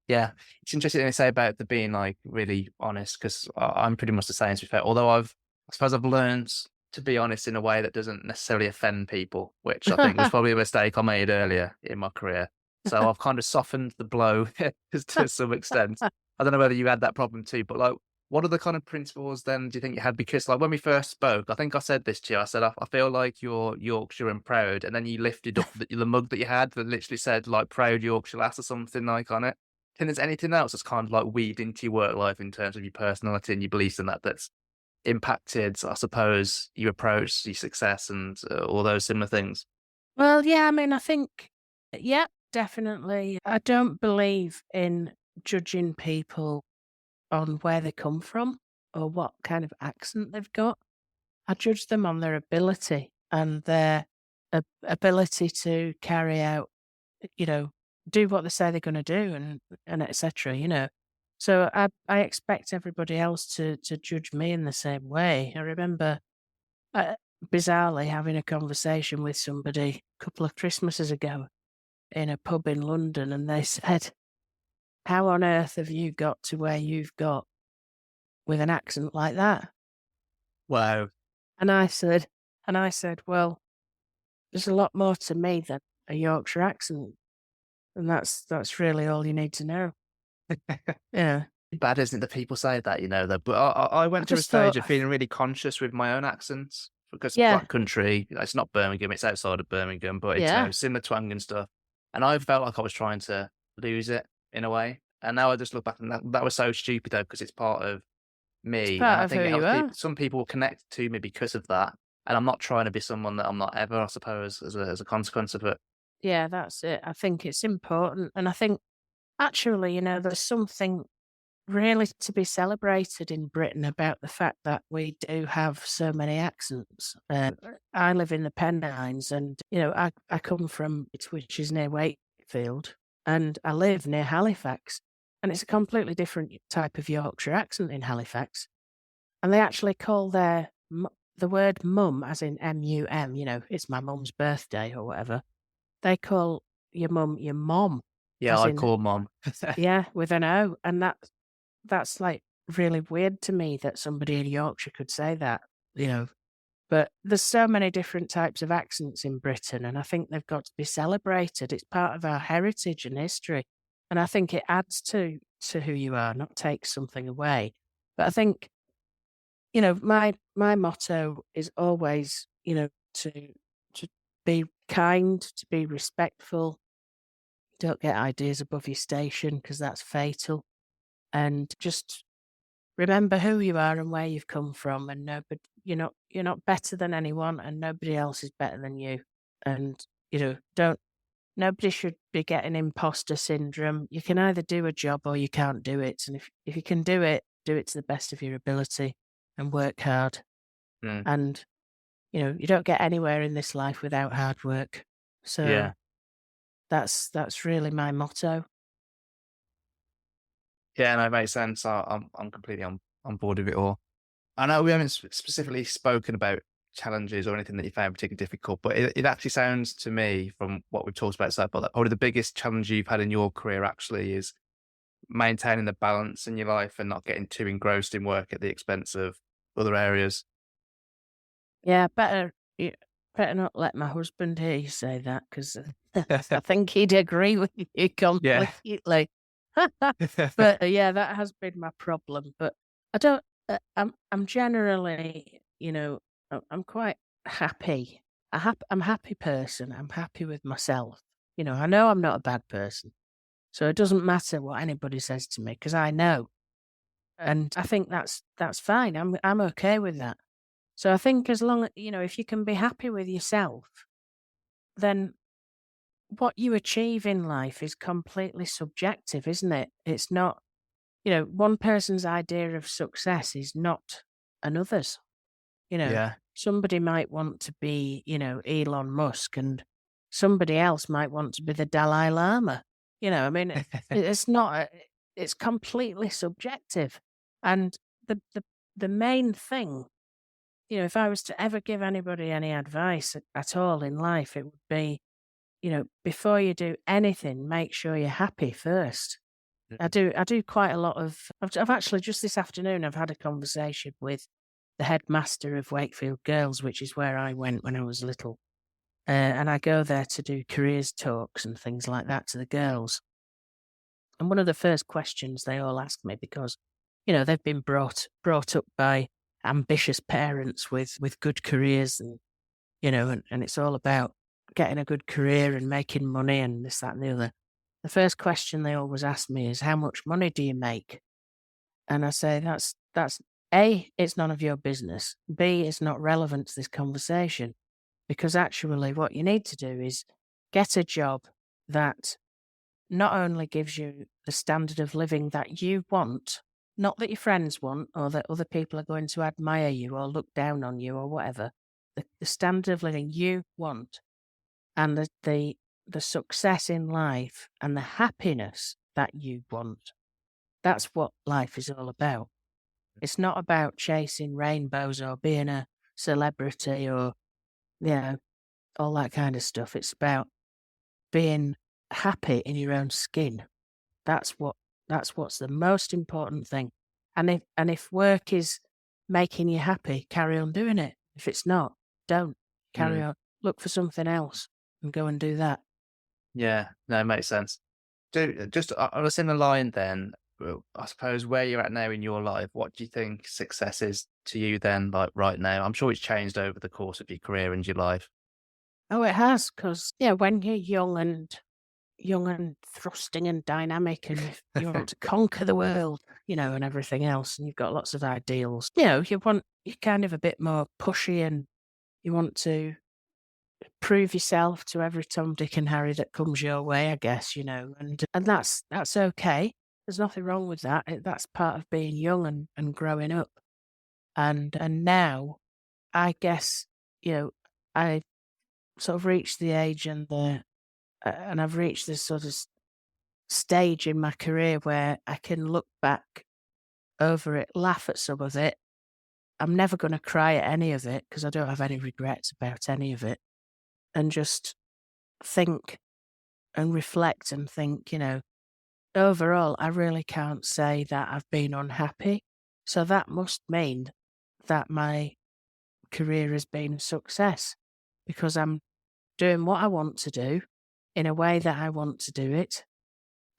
Yeah. It's interesting to say about the being like really honest, because I'm pretty much the same, to be fair. Although I suppose I've learned to be honest in a way that doesn't necessarily offend people, which I think was probably a mistake I made earlier in my career. So I've kind of softened the blow to some extent. I don't know whether you had that problem too, but like, what are the kind of principles then do you think you had? Because like when we first spoke, I think I said this to you. I said, I feel like you're Yorkshire and proud. And then you lifted up the mug that you had that literally said like proud Yorkshire lass or something like on it. Think there's anything else that's kind of like weaved into your work life in terms of your personality and your beliefs and that's impacted, I suppose, your approach, your success and all those similar things? Well, yeah, I mean, I think, yeah, definitely. I don't believe in judging people on where they come from or what kind of accent they've got. I judge them on their ability and their ability to carry out, do what they say they're going to do and etc. So I expect everybody else to judge me in the same way. I remember bizarrely having a conversation with somebody a couple of Christmases ago in a pub in London, and they said, how on earth have you got to where you've got with an accent like that? Wow. And I said, well, there's a lot more to me than a Yorkshire accent. And that's really all you need to know. Yeah. Bad, isn't it, that people say that, though? But I went through a just stage thought- of feeling really conscious with my own accents because Yeah. Black Country, it's not Birmingham, it's outside of Birmingham, but it's Yeah. similar twang and stuff. And I felt like I was trying to lose it in a way. And now I just look back and that was so stupid though, because it's part of me. part and I of think who it you helps are. some people will connect to me because of that. And I'm not trying to be someone that I'm not ever, I suppose, as a consequence of it. Yeah, that's it. I think it's important. And I think actually, there's something really to be celebrated in Britain about the fact that we do have so many accents. I live in the Pennines and, I come from, which is near Wakefield, and I live near Halifax. And it's a completely different type of Yorkshire accent in Halifax. And they actually call the word mum, as in M-U-M, it's my mum's birthday or whatever. They call your mum your mom. Yeah, as I in- call mom. Yeah, with an O. And that's like really weird to me that somebody in Yorkshire could say that, But there's so many different types of accents in Britain, and I think they've got to be celebrated. It's part of our heritage and history. And I think it adds to who you are, not takes something away. But I think, my motto is always, to be kind, to be respectful. Don't get ideas above your station because that's fatal. And just remember who you are and where you've come from, and you're not better than anyone, and nobody else is better than you. And nobody should be getting imposter syndrome. You can either do a job or you can't do it, and if you can do it to the best of your ability and work hard. And you don't get anywhere in this life without hard work. So Yeah. that's really my motto. Yeah, no, it makes sense. I'm completely on board with it all. I know we haven't specifically spoken about challenges or anything that you found particularly difficult, but it actually sounds to me from what we've talked about so far that probably the biggest challenge you've had in your career actually is maintaining the balance in your life and not getting too engrossed in work at the expense of other areas. Yeah, better not let my husband hear you say that, because I think he'd agree with you Yeah. completely. But yeah, that has been my problem. But I don't. I'm generally, I'm quite happy. I'm a happy person. I'm happy with myself. I know I'm not a bad person, so it doesn't matter what anybody says to me because I know, and I think that's fine. I'm okay with that. So I think as long as if you can be happy with yourself, then what you achieve in life is completely subjective, isn't it? It's not, one person's idea of success is not another's. You know, Yeah. somebody might want to be, Elon Musk, and somebody else might want to be the Dalai Lama. I mean, it's not, it's completely subjective. And the main thing, if I was to ever give anybody any advice at all in life, it would be, before you do anything, make sure you're happy first. I do quite a lot of. I've actually just this afternoon I've had a conversation with the headmaster of Wakefield Girls, which is where I went when I was little, and I go there to do careers talks and things like that to the girls. And one of the first questions they all ask me, because they've been brought up by ambitious parents with good careers, and and it's all about getting a good career and making money and this, that, and the other. The first question they always ask me is, how much money do you make? And I say, that's A, it's none of your business. B, it's not relevant to this conversation, because actually what you need to do is get a job that not only gives you the standard of living that you want, not that your friends want or that other people are going to admire you or look down on you or whatever, the standard of living you want, and the success in life and the happiness that you want. That's what life is all about. It's not about chasing rainbows or being a celebrity or, all that kind of stuff. It's about being happy in your own skin. That's what's the most important thing. And if work is making you happy, carry on doing it. If it's not, don't. Carry on. Look for something else and go and do that. Yeah, no, it makes sense. Just on a similar line then, well, I suppose where you're at now in your life, what do you think success is to you then, like right now? I'm sure it's changed over the course of your career and your life. Oh, it has, because when you're young and thrusting and dynamic, and you want to conquer the world, and everything else, and you've got lots of ideals. You're kind of a bit more pushy, and you want to prove yourself to every Tom, Dick, and Harry that comes your way, I guess, and that's okay. There's nothing wrong with that. That's part of being young and growing up. And now, I guess, I sort of reached the age and I've reached this sort of stage in my career where I can look back over it, laugh at some of it. I'm never going to cry at any of it because I don't have any regrets about any of it, and just think and reflect and think, overall, I really can't say that I've been unhappy. So that must mean that my career has been a success, because I'm doing what I want to do in a way that I want to do it.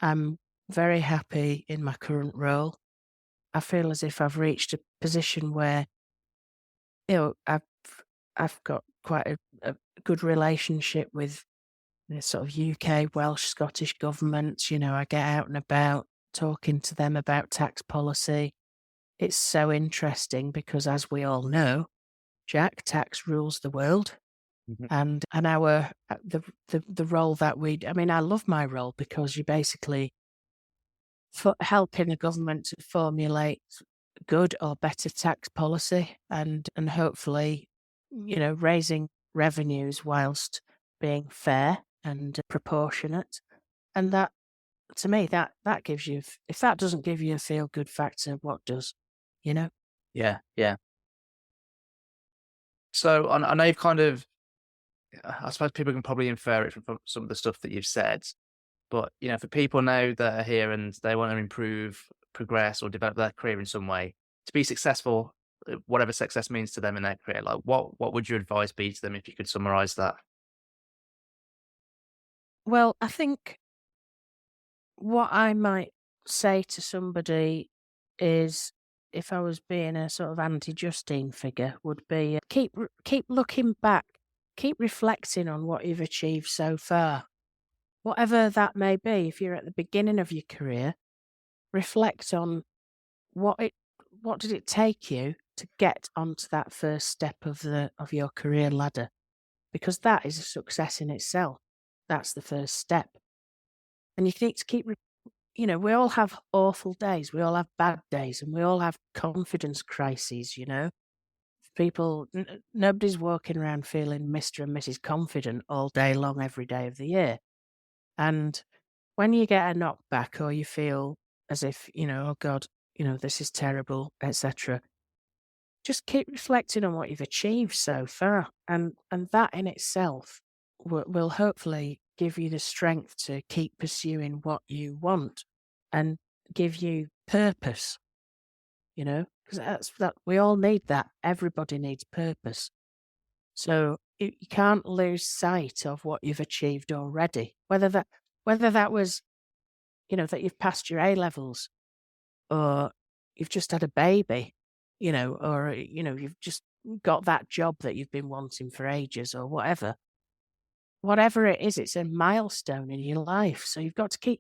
I'm very happy in my current role. I feel as if I've reached a position where, I've got quite a good relationship with the sort of UK, Welsh, Scottish governments. I get out and about talking to them about tax policy. It's so interesting because, as we all know, Jack, tax rules the world. Mhm. And our the role that I love my role because you basically helping the government to formulate good or better tax policy, and hopefully, raising revenues whilst being fair and proportionate. And that, to me, that gives you, if that doesn't give you a feel good factor, what does? Yeah, yeah. So I know you've kind of, I suppose people can probably infer it from some of the stuff that you've said. But, for people now that are here and they want to improve, progress, or develop their career in some way, to be successful, whatever success means to them in their career, like what would your advice be to them if you could summarize that? Well, I think what I might say to somebody is, if I was being a sort of anti-Justine figure, would be keep looking back, keep reflecting on what you've achieved so far, whatever that may be. If you're at the beginning of your career, reflect on what did it take you to get onto that first step of your career ladder, because that is a success in itself. That's the first step, and you need to keep we all have awful days, we all have bad days, and we all have confidence crises, People, nobody's walking around feeling Mr. and Mrs. Confident all day long, every day of the year. And when you get a knockback or you feel as if, oh God, this is terrible, etc., just keep reflecting on what you've achieved so far. And that in itself will hopefully give you the strength to keep pursuing what you want and give you purpose, because we all need that. Everybody needs purpose. So you can't lose sight of what you've achieved already, whether that was, that you've passed your A levels, or you've just had a baby, or you've just got that job that you've been wanting for ages, or whatever. Whatever it is, it's a milestone in your life. So you've got to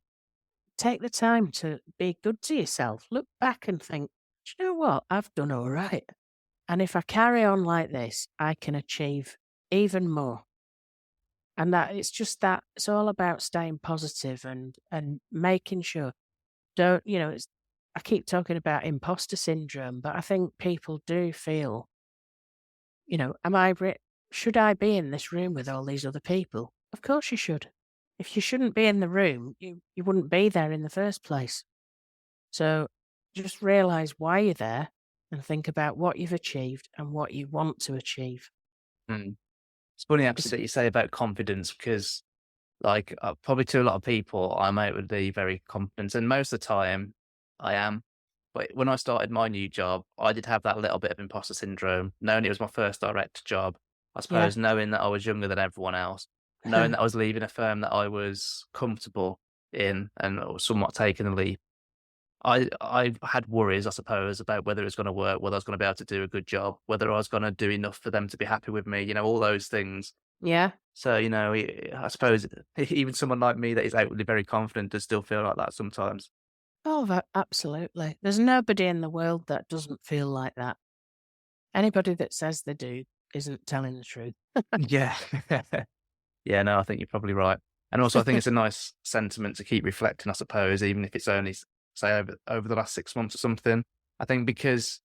take the time to be good to yourself. Look back and think, do you know what? I've done all right. And if I carry on like this, I can achieve even more. And that it's all about staying positive and making sure, I keep talking about imposter syndrome, but I think people do feel, should I be in this room with all these other people? Of course you should. If you shouldn't be in the room, you wouldn't be there in the first place. So just realize why you're there and think about what you've achieved and what you want to achieve. Mm. It's funny actually that you say about confidence, because probably to a lot of people, I'm outwardly very confident, and most of the time I am. But when I started my new job, I did have that little bit of imposter syndrome, knowing it was my first direct job. I Yeah. suppose knowing that I was younger than everyone else, knowing that I was leaving a firm that I was comfortable in and somewhat taking the leap. I had worries, I suppose, about whether it was going to work, whether I was going to be able to do a good job, whether I was going to do enough for them to be happy with me, all those things. Yeah. So, I suppose even someone like me that is outwardly very confident does still feel like that sometimes. Oh, absolutely. There's nobody in the world that doesn't feel like that. Anybody that says they do isn't telling the truth. Yeah. Yeah, no, I think you're probably right. And also, I think it's a nice sentiment to keep reflecting, I suppose, even if it's only, say, over the last 6 months or something. I think because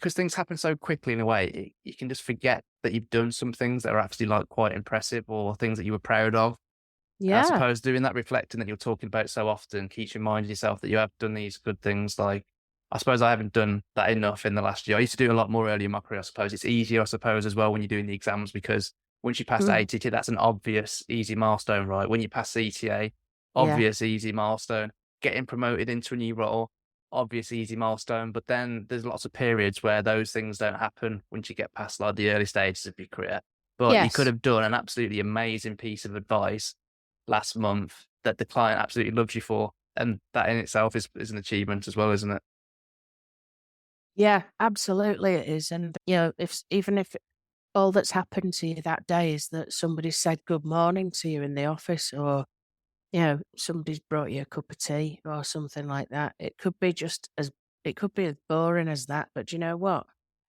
things happen so quickly in a way, you can just forget that you've done some things that are actually quite impressive, or things that you were proud of. Yeah. I suppose doing that reflecting that you're talking about so often keeps reminding yourself that you have done these good things. I suppose I haven't done that enough in the last year. I used to do a lot more early in my career, I suppose. It's easier, I suppose, as well when you're doing the exams, because once you pass the ATT, that's an obvious, easy milestone, right? When you pass the ETA, obvious, easy milestone. Getting promoted into a new role, obvious, easy milestone. But then there's lots of periods where those things don't happen once you get past the early stages of your career. But you could have done an absolutely amazing piece of advice last month that the client absolutely loves you for. And that in itself is an achievement as well, isn't it? Yeah, absolutely it is. And, even if all that's happened to you that day is that somebody said good morning to you in the office, or, somebody's brought you a cup of tea or something like that. It could be as boring as that. But you know what?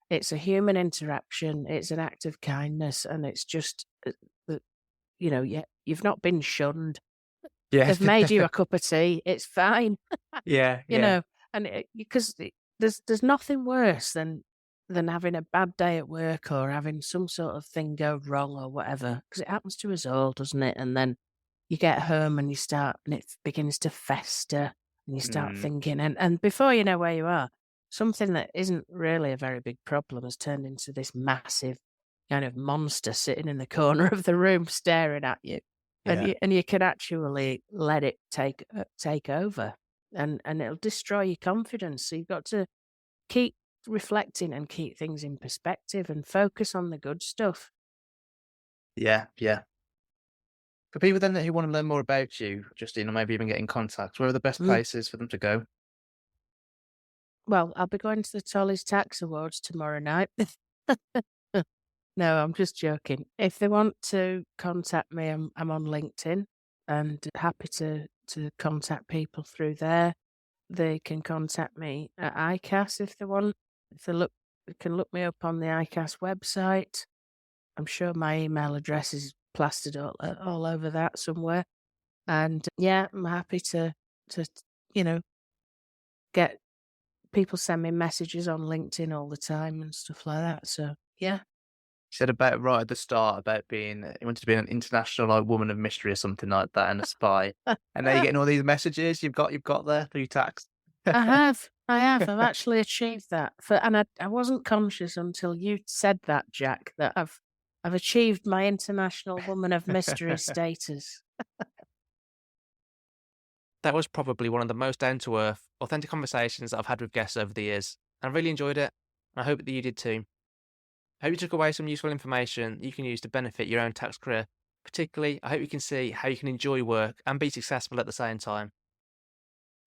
It's a human interaction. It's an act of kindness. And it's just, you've not been shunned. Yeah. They've made you a cup of tea. It's fine. Yeah. And because there's nothing worse than having a bad day at work, or having some sort of thing go wrong or whatever, because it happens to us all, doesn't it? And then you get home and it begins to fester, and you start thinking, and before you know where you are, something that isn't really a very big problem has turned into this massive kind of monster sitting in the corner of the room staring at you. Yeah. And you can actually let it take over, and it'll destroy your confidence. So you've got to keep reflecting and keep things in perspective and focus on the good stuff. Yeah. For people then who want to learn more about you, Justine, or maybe even get in contact, where are the best places for them to go? Well, I'll be going to the Tolly's Tax Awards tomorrow night. No, I'm just joking. If they want to contact me, I'm on LinkedIn and happy to contact people through there. They can contact me at ICAS if they want. If they can look me up on the ICAS website. I'm sure my email address is plastered all over that somewhere. And yeah, I'm happy to get people send me messages on LinkedIn all the time and stuff like that. So yeah. You said about right at the start about being you wanted to be an international like woman of mystery or something like that, and a spy. And now you're getting all these messages you've got there through tax. I have. I've actually achieved that. And I wasn't conscious until you said that, Jack, that I've achieved my international woman of mystery status. That was probably one of the most down-to-earth, authentic conversations that I've had with guests over the years. I really enjoyed it, and I hope that you did too. I hope you took away some useful information you can use to benefit your own tax career. Particularly, I hope you can see how you can enjoy work and be successful at the same time.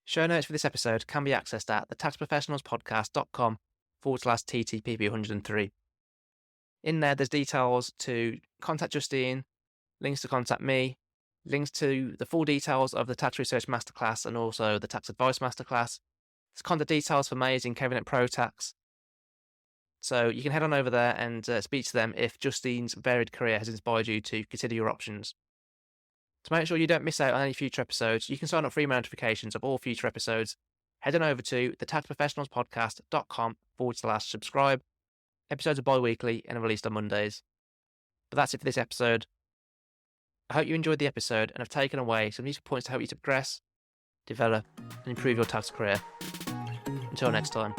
Show notes for this episode can be accessed at thetaxprofessionalspodcast.com/TTPP103. In there, there's details to contact Justine, links to contact me, links to the full details of the Tax Research Masterclass and also the Tax Advice Masterclass. There's contact details for Maze and Kevin at ProTax. So you can head on over there and speak to them if Justine's varied career has inspired you to consider your options. To make sure you don't miss out on any future episodes, you can sign up for email notifications of all future episodes. Head on over to thetaxprofessionalspodcast.com/subscribe. Episodes are bi-weekly and are released on Mondays. But that's it for this episode. I hope you enjoyed the episode and have taken away some useful points to help you to progress, develop, and improve your tax career. Until next time.